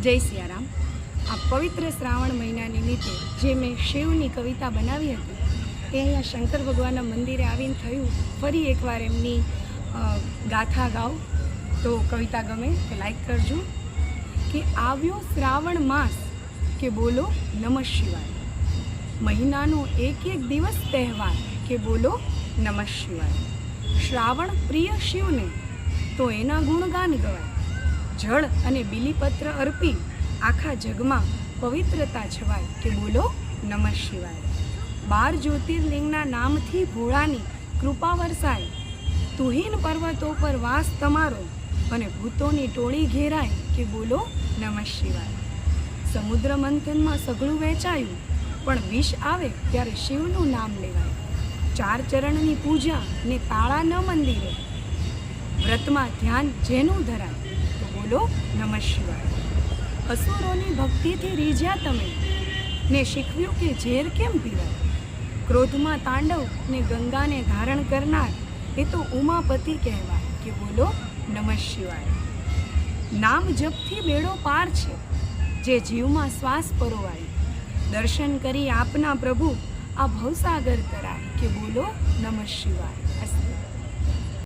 જય સિયારામ। આ પવિત્ર શ્રાવણ મહિના નિમિત્તે જે મેં શિવની કવિતા બનાવી હતી તે અહીંયા શંકર ભગવાનના મંદિરે આવીને થયું। ફરી એકવાર એમની ગાથા ગાઓ તો કવિતા ગમે તો લાઈક કરજો। કે આવ્યો શ્રાવણ માસ કે બોલો નમઃ શિવાય, મહિનાનો એક એક દિવસ તહેવાર કે બોલો નમઃ શિવાય। શ્રાવણ પ્રિય શિવને તો એના ગુણગાન ગવાય, જળ અને બીલીપત્ર અર્પી આખા જગમાં પવિત્રતા છવાય કે બોલો નમઃ શિવાય। 12 જ્યોતિર્લિંગના નામથી ભોળાની કૃપા વરસાય, તુહીન પર્વતો પર વાસ તમારો અને ભૂતોની ટોળી ઘેરાય કે બોલો નમઃ શિવાય। સમુદ્ર મંથનમાં સઘળું વહેંચાયું પણ વિષ આવે ત્યારે શિવનું નામ લેવાય। 4 ચરણની પૂજા ને તાળા ન મંદિરે, વ્રતમાં ધ્યાન જેનું ધરાય તો બોલો નમઃ શિવાય। અસુરોની ભક્તિથી રીઝ્યા તમે ને શીખવ્યું કે ઝેર કેમ પીવાય, ક્રોધમાં તાંડવ ને ગંગાને ધારણ કરનાર એ તો ઉમાપતિ કહેવાય કે બોલો નમઃ શિવાય। નામ જપથી બેડો પાર છે જે જીવમાં શ્વાસ પરોવાય, દર્શન કરી આપના પ્રભુ આ ભવસાગર તરાય કે બોલો નમઃ શિવાય। અસ્તુ।